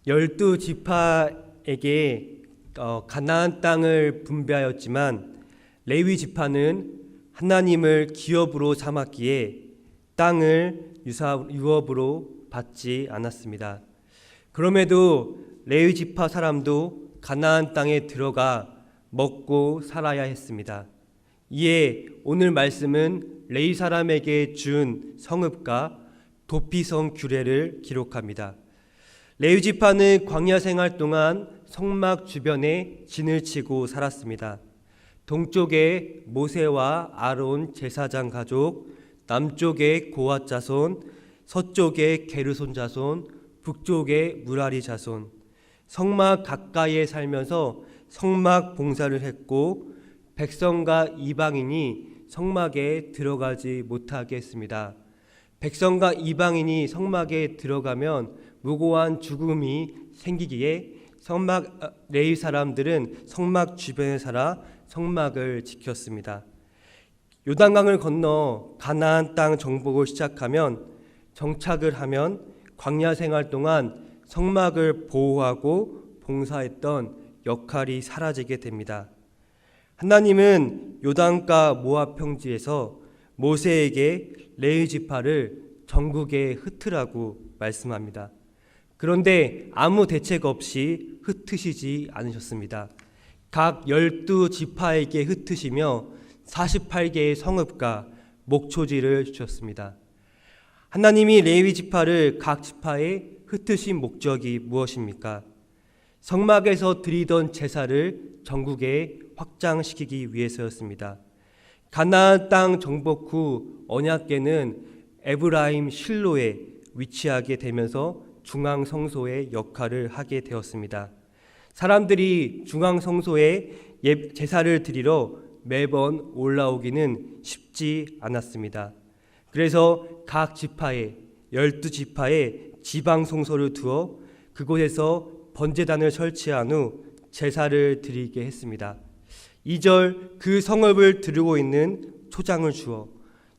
열두 지파에게 가나안 땅을 분배하였지만 레위 지파는 하나님을 기업으로 삼았기에 땅을 유업으로 받지 않았습니다. 그럼에도 레위 지파 사람도 가나안 땅에 들어가 먹고 살아야 했습니다. 이에 오늘 말씀은 레위 사람에게 준 성읍과 도피성 규례를 기록합니다. 레위 지파는 광야 생활 동안 성막 주변에 진을 치고 살았습니다. 동쪽에 모세와 아론 제사장 가족, 남쪽에 고앗 자손, 서쪽에 게르손 자손, 북쪽에 무라리 자손, 성막 가까이에 살면서 성막 봉사를 했고 백성과 이방인이 성막에 들어가지 못하게 했습니다. 백성과 이방인이 성막에 들어가면 무고한 죽음이 생기기에 레위 사람들은 성막 주변에 살아 성막을 지켰습니다. 요단강을 건너 가나안 땅 정복을 시작하면 정착을 하면 광야 생활 동안 성막을 보호하고 봉사했던 역할이 사라지게 됩니다. 하나님은 요단가 모압 평지에서 모세에게 레위 지파를 전국에 흩으라고 말씀합니다. 그런데 아무 대책 없이 흩으시지 않으셨습니다. 각 12지파에게 흩으시며 48개의 성읍과 목초지를 주셨습니다. 하나님이 레위 지파를 각 지파에 흩으신 목적이 무엇입니까? 성막에서 드리던 제사를 전국에 확장시키기 위해서였습니다. 가나안 땅 정복 후 언약궤는 에브라임 실로에 위치하게 되면서 중앙 성소의 역할을 하게 되었습니다. 사람들이 중앙 성소에 제사를 드리러 매번 올라오기는 쉽지 않았습니다. 그래서 각 지파에 12지파에 지방 성소를 두어 그곳에서 번제단을 설치한 후 제사를 드리게 했습니다. 2절 그 성읍을 두르고 있는 초장을 주어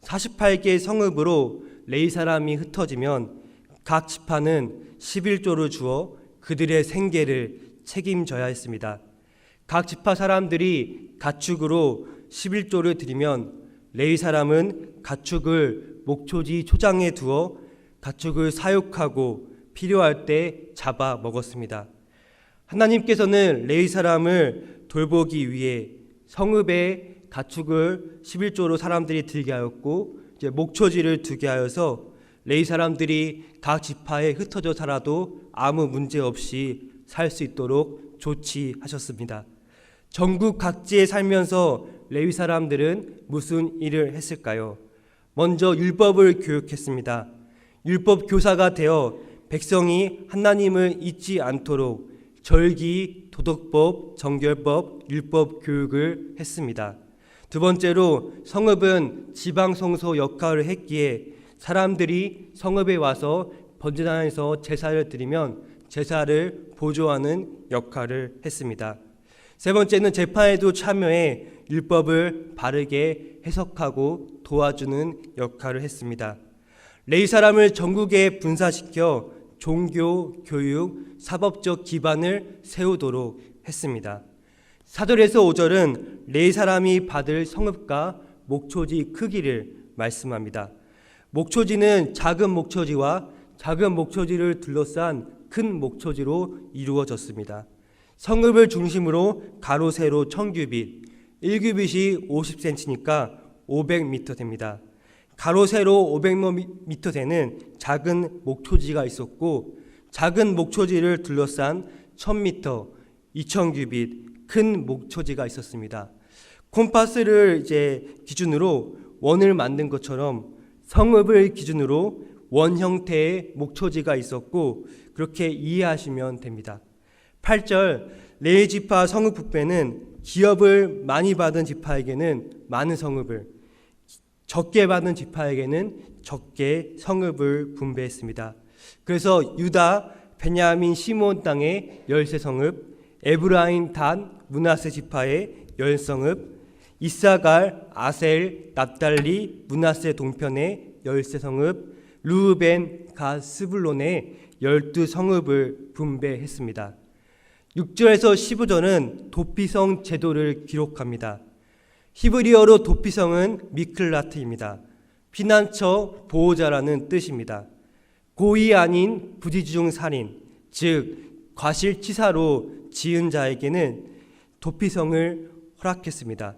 48개 성읍으로 레위 사람이 흩어지면 각 지파는 11조를 주어 그들의 생계를 책임져야 했습니다. 각 지파 사람들이 가축으로 11조를 드리면 레위 사람은 가축을 목초지 초장에 두어 가축을 사육하고 필요할 때 잡아 먹었습니다. 하나님께서는 레위 사람을 돌보기 위해 성읍에 가축을 11조로 사람들이 들게 하였고 이제 목초지를 두게 하여서 레위 사람들이 각 지파에 흩어져 살아도 아무 문제 없이 살 수 있도록 조치하셨습니다. 전국 각지에 살면서 레위 사람들은 무슨 일을 했을까요? 먼저 율법을 교육했습니다. 율법 교사가 되어 백성이 하나님을 잊지 않도록 절기, 도덕법, 정결법, 율법 교육을 했습니다. 두 번째로 성읍은 지방 성소 역할을 했기에 사람들이 성읍에 와서 번제단에서 제사를 드리면 제사를 보조하는 역할을 했습니다. 세 번째는 재판에도 참여해 율법을 바르게 해석하고 도와주는 역할을 했습니다. 레위 사람을 전국에 분사시켜 종교, 교육, 사법적 기반을 세우도록 했습니다. 4절에서 5절은 레위 사람이 받을 성읍과 목초지 크기를 말씀합니다. 목초지는 작은 목초지와 작은 목초지를 둘러싼 큰 목초지로 이루어졌습니다. 성읍을 중심으로 가로 세로 1000규빗, 1규빗이 50cm니까 500m 됩니다. 가로 세로 500m 되는 작은 목초지가 있었고 작은 목초지를 둘러싼 1000m, 2000규빗 큰 목초지가 있었습니다. 콤파스를 기준으로 원을 만든 것처럼 성읍을 기준으로 원 형태의 목초지가 있었고 그렇게 이해하시면 됩니다. 8절 레위 지파 성읍 분배는 기업을 많이 받은 지파에게는 많은 성읍을, 적게 받은 지파에게는 적게 성읍을 분배했습니다. 그래서 유다, 베냐민, 시몬 땅에 13성읍, 에브라임, 단, 므낫세 지파에 10성읍, 이사갈, 아셀, 납달리, 므낫세 동편에 13성읍, 르우벤, 갓, 스불론에 12성읍을 분배했습니다. 6절에서 15절은 도피성 제도를 기록합니다. 히브리어로 도피성은 미클라트입니다. 피난처, 보호자라는 뜻입니다. 고의 아닌 부지중 살인, 즉 과실치사로 지은 자에게는 도피성을 허락했습니다.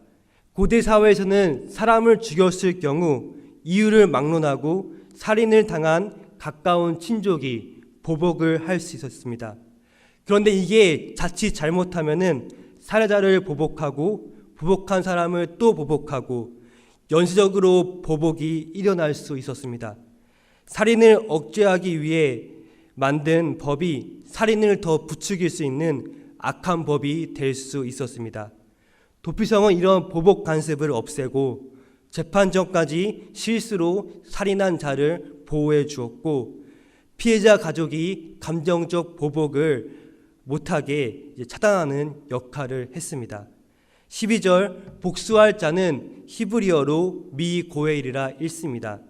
고대 사회에서는 사람을 죽였을 경우 이유를 막론하고 살인을 당한 가까운 친족이 보복을 할 수 있었습니다. 그런데 이게 자칫 잘못하면은 살해자를 보복하고 보복한 사람을 또 보복하고 연쇄적으로 보복이 일어날 수 있었습니다. 살인을 억제하기 위해 만든 법이 살인을 더 부추길 수 있는 악한 법이 될 수 있었습니다. 도피성은 이런 보복 간섭을 없애고 재판 전까지 실수로 살인한 자를 보호해 주었고 피해자 가족이 감정적 보복을 못하게 차단하는 역할을 했습니다. 12절 복수할 자는 히브리어로 미고엘이라 읽습니다.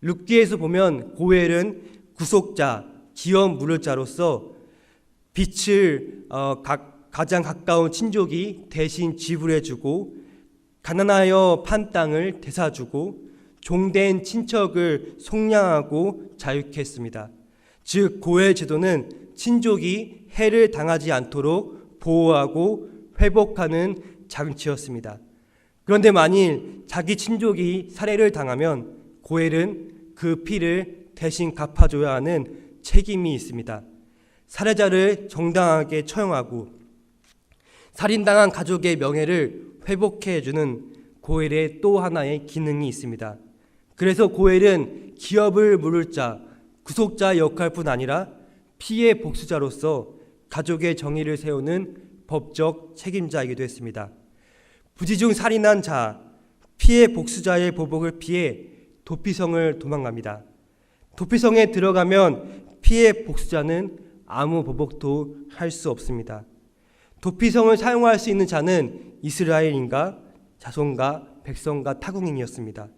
룻기에서 보면 고엘은 구속자, 기업 물을 자로서 빚을 가장 가까운 친족이 대신 지불해주고 가난하여 판 땅을 되사주고 종된 친척을 속량하고 자유케 했습니다. 즉 고엘 제도는 친족이 해를 당하지 않도록 보호하고 회복하는 장치였습니다. 그런데 만일 자기 친족이 살해를 당하면 고엘은 그 피를 대신 갚아줘야 하는 책임이 있습니다. 살해자를 정당하게 처형하고 살인당한 가족의 명예를 회복해주는 고엘의 또 하나의 기능이 있습니다. 그래서 고엘은 기업을 물을 자, 구속자 역할뿐 아니라 피해 복수자로서 가족의 정의를 세우는 법적 책임자이기도 했습니다. 부지중 살인한 자, 피해 복수자의 보복을 피해 도피성을 도망갑니다. 도피성에 들어가면 피해 복수자는 아무 보복도 할 수 없습니다. 도피성을 사용할 수 있는 자는 이스라엘인과 자손과 백성과 타국인이었습니다.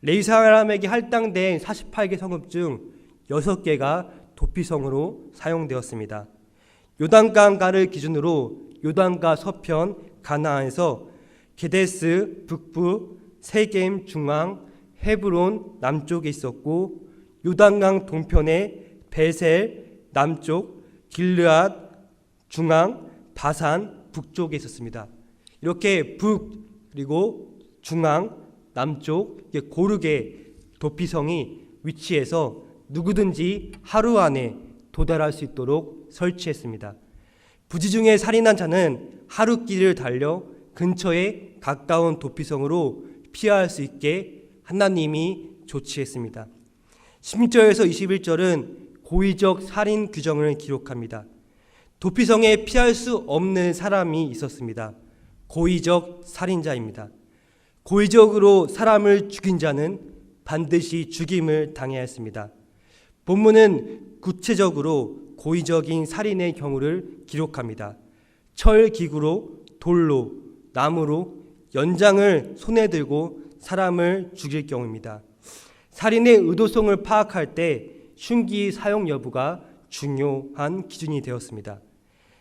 레위 사람에게 할당된 48개 성읍 중 6개가 도피성으로 사용되었습니다. 요단강가를 기준으로 요단가 서편 가나안에서 게데스 북부, 세겜 중앙, 헤브론 남쪽에 있었고 요단강 동편에 베셀 남쪽, 길르앗 중앙, 바산 북쪽에 있었습니다. 이렇게 북 그리고 중앙, 남쪽 고르게 도피성이 위치해서 누구든지 하루 안에 도달할 수 있도록 설치했습니다. 부지중에 살인한 자는 하루길을 달려 근처에 가까운 도피성으로 피할 수 있게 하나님이 조치했습니다. 16절에서 21절은 고의적 살인 규정을 기록합니다. 도피성에 피할 수 없는 사람이 있었습니다. 고의적 살인자입니다. 고의적으로 사람을 죽인 자는 반드시 죽임을 당해야 했습니다. 본문은 구체적으로 고의적인 살인의 경우를 기록합니다. 철 기구로, 돌로, 나무로 연장을 손에 들고 사람을 죽일 경우입니다. 살인의 의도성을 파악할 때 흉기 사용 여부가 중요한 기준이 되었습니다.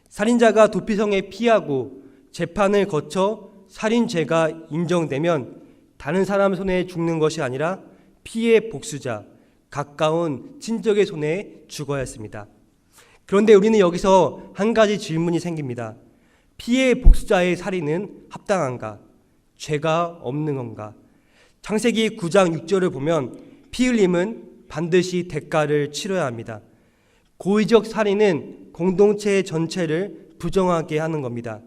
살인자가 도피성에 피하고 재판을 거쳐 살인죄가 인정되면 다른 사람 손에 죽는 것이 아니라 피해 복수자, 가까운 친족의 손에 죽어야 했습니다. 그런데 우리는 여기서 한 가지 질문이 생깁니다. 피해 복수자의 살인은 합당한가? 죄가 없는 건가? 창세기 9장 6절을 보면 피 흘림은 반드시 대가를 치러야 합니다. 고의적 살인은 공동체 전체를 부정하게 하는 겁니다.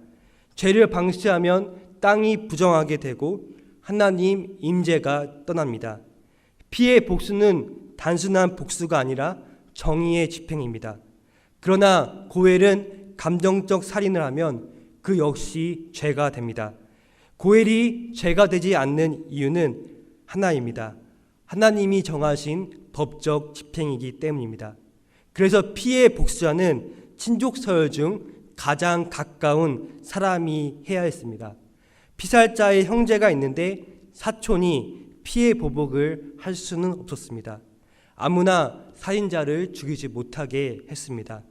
죄를 방치하면 땅이 부정하게 되고 하나님 임재가 떠납니다. 피해 복수는 단순한 복수가 아니라 정의의 집행입니다. 그러나 고엘은 감정적 살인을 하면 그 역시 죄가 됩니다. 고엘이 죄가 되지 않는 이유는 하나입니다. 하나님이 정하신 법적 집행이기 때문입니다. 그래서 피해 복수자는 친족 서열 중 가장 가까운 사람이 해야 했습니다. 피살자의 형제가 있는데 사촌이 피해 보복을 할 수는 없었습니다. 아무나 살인자를 죽이지 못하게 했습니다.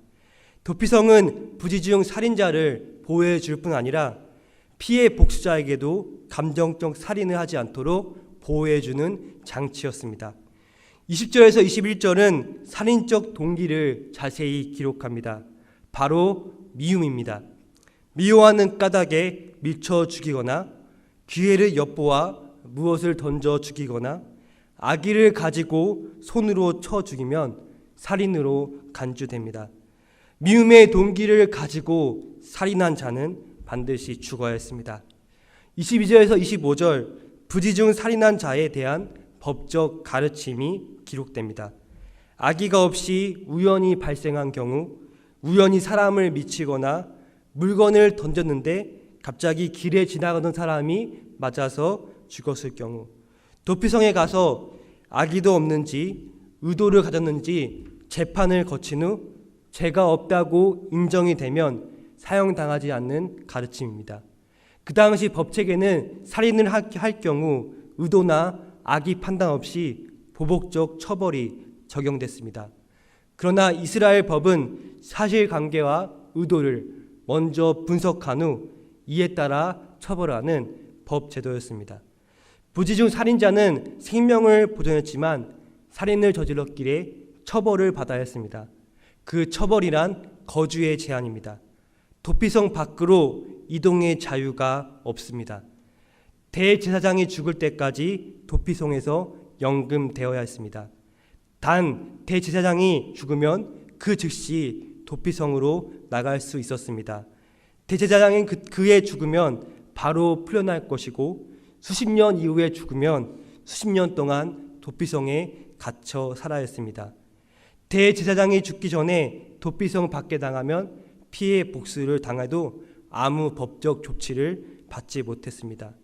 도피성은 부지 중 살인자를 보호해 줄 뿐 아니라 피해 복수자에게도 감정적 살인을 하지 않도록 보호해 주는 장치였습니다. 20절에서 21절은 살인적 동기를 자세히 기록합니다. 바로 미움입니다. 미워하는 까닭에 밀쳐 죽이거나 기회를 엿보아 무엇을 던져 죽이거나 악의를 가지고 손으로 쳐 죽이면 살인으로 간주됩니다. 미움의 동기를 가지고 살인한 자는 반드시 죽어야 했습니다. 22절에서 25절 부지 중 살인한 자에 대한 법적 가르침이 기록됩니다. 악의가 없이 우연히 발생한 경우, 우연히 사람을 미치거나 물건을 던졌는데 갑자기 길에 지나가던 사람이 맞아서 죽었을 경우, 도피성에 가서 악의도 없는지 의도를 가졌는지 재판을 거친 후 죄가 없다고 인정이 되면 사형당하지 않는 가르침입니다. 그 당시 법책에는 살인을 할 경우 의도나 악의 판단 없이 보복적 처벌이 적용됐습니다. 그러나 이스라엘 법은 사실관계와 의도를 먼저 분석한 후 이에 따라 처벌하는 법 제도였습니다. 부지 중 살인자는 생명을 보존했지만 살인을 저질렀기에 처벌을 받아야 했습니다. 그 처벌이란 거주의 제한입니다. 도피성 밖으로 이동의 자유가 없습니다. 대제사장이 죽을 때까지 도피성에서 연금되어야 했습니다. 단 대제사장이 죽으면 그 즉시 도피성으로 나갈 수 있었습니다. 대제사장이 그의 죽으면 바로 풀려날 것이고 수십 년 이후에 죽으면 수십 년 동안 도피성에 갇혀 살아야 했습니다. 대제사장이 죽기 전에 도피성 밖에 당하면 피해 복수를 당해도 아무 법적 조치를 받지 못했습니다.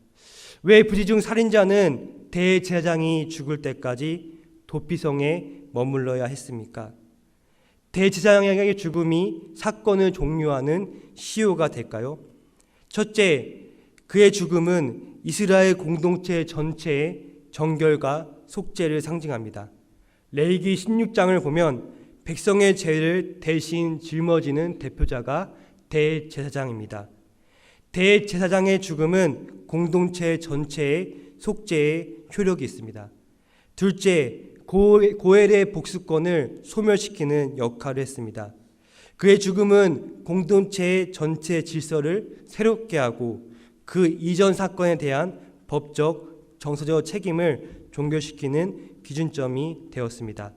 왜 부지 중 살인자는 대제사장이 죽을 때까지 도피성에 머물러야 했습니까? 대제사장의 죽음이 사건을 종료하는 시효가 될까요? 첫째, 그의 죽음은 이스라엘 공동체 전체의 정결과 속죄를 상징합니다. 레위기 16장을 보면 백성의 죄를 대신 짊어지는 대표자가 대제사장입니다. 대제사장의 죽음은 공동체 전체의 속죄의 효력이 있습니다. 둘째, 고엘의 복수권을 소멸시키는 역할을 했습니다. 그의 죽음은 공동체의 전체 질서를 새롭게 하고 그 이전 사건에 대한 법적, 정서적 책임을 종결시키는 기준점이 되었습니다.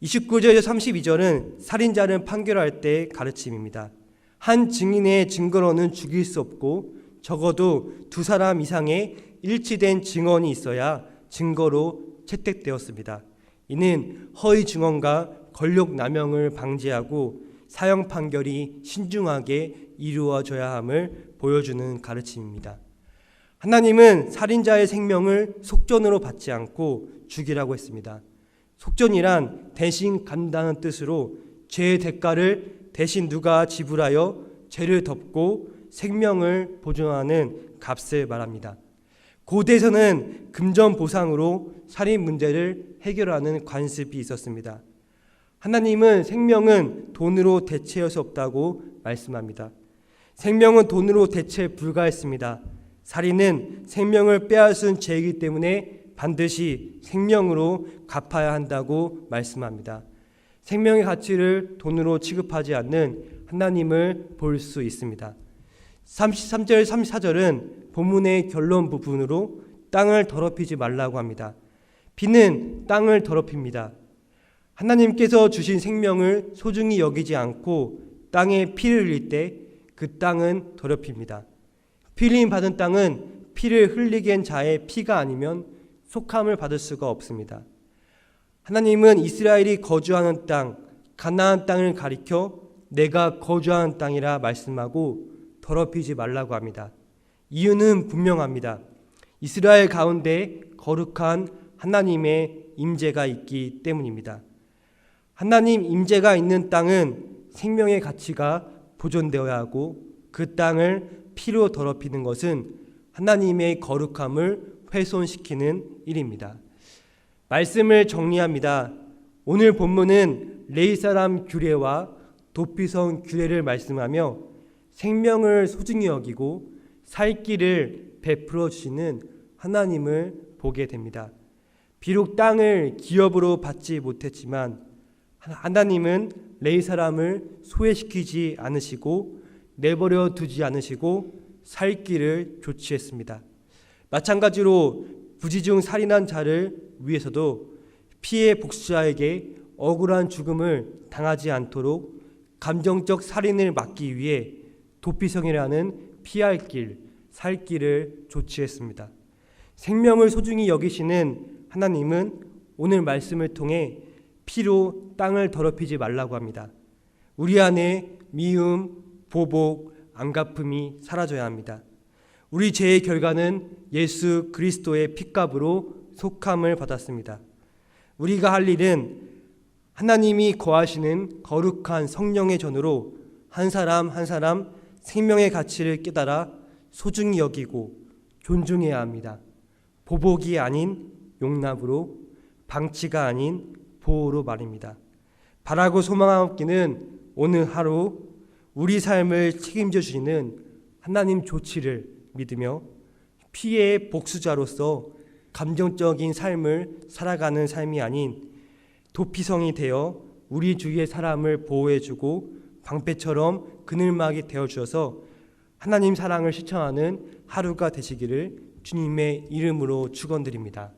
29절에서 32절은 살인자를 판결할 때의 가르침입니다. 한 증인의 증거로는 죽일 수 없고 적어도 두 사람 이상의 일치된 증언이 있어야 증거로 채택되었습니다. 이는 허위 증언과 권력 남용을 방지하고 사형 판결이 신중하게 이루어져야 함을 보여주는 가르침입니다. 하나님은 살인자의 생명을 속전으로 받지 않고 죽이라고 했습니다. 속전이란 대신 간다는 뜻으로 죄의 대가를 대신 누가 지불하여 죄를 덮고 생명을 보존하는 값을 말합니다. 고대에서는 금전 보상으로 살인 문제를 해결하는 관습이 있었습니다. 하나님은 생명은 돈으로 대체할 수 없다고 말씀합니다. 생명은 돈으로 대체 불가했습니다. 살인은 생명을 빼앗은 죄이기 때문에 반드시 생명으로 갚아야 한다고 말씀합니다. 생명의 가치를 돈으로 취급하지 않는 하나님을 볼 수 있습니다. 33절, 34절은 본문의 결론 부분으로 땅을 더럽히지 말라고 합니다. 비는 땅을 더럽힙니다. 하나님께서 주신 생명을 소중히 여기지 않고 땅에 피를 흘릴 때 그 땅은 더럽힙니다. 피 흘림 받은 땅은 피를 흘리게 한 자의 피가 아니면 속함을 받을 수가 없습니다. 하나님은 이스라엘이 거주하는 땅, 가나안 땅을 가리켜 내가 거주하는 땅이라 말씀하고 더럽히지 말라고 합니다. 이유는 분명합니다. 이스라엘 가운데 거룩한 하나님의 임재가 있기 때문입니다. 하나님 임재가 있는 땅은 생명의 가치가 보존되어야 하고 그 땅을 피로 더럽히는 것은 하나님의 거룩함을 훼손시키는 일입니다. 말씀을 정리합니다. 오늘 본문은 레위 사람 규례와 도피성 규례를 말씀하며 생명을 소중히 여기고 살 길을 베풀어 주시는 하나님을 보게 됩니다. 비록 땅을 기업으로 받지 못했지만 하나님은 레위 사람을 소외시키지 않으시고 내버려 두지 않으시고 살 길을 조치했습니다. 마찬가지로 부지 중 살인한 자를 위해서도 피해 복수자에게 억울한 죽음을 당하지 않도록 감정적 살인을 막기 위해 도피성이라는 피할 길, 살 길을 조치했습니다. 생명을 소중히 여기시는 하나님은 오늘 말씀을 통해 피로 땅을 더럽히지 말라고 합니다. 우리 안에 미움, 보복, 안갚음이 사라져야 합니다. 우리 죄의 결과는 예수 그리스도의 핏값으로 속함을 받았습니다. 우리가 할 일은 하나님이 거하시는 거룩한 성령의 전으로 한 사람 한 사람 생명의 가치를 깨달아 소중히 여기고 존중해야 합니다. 보복이 아닌 용납으로, 방치가 아닌 보호로 말입니다. 바라고 소망하옵기는 오늘 하루 우리 삶을 책임져 주시는 하나님 조치를 믿으며 피해의 복수자로서 감정적인 삶을 살아가는 삶이 아닌 도피성이 되어 우리 주위의 사람을 보호해주고 방패처럼 그늘막이 되어주셔서 하나님 사랑을 실천하는 하루가 되시기를 주님의 이름으로 축원드립니다.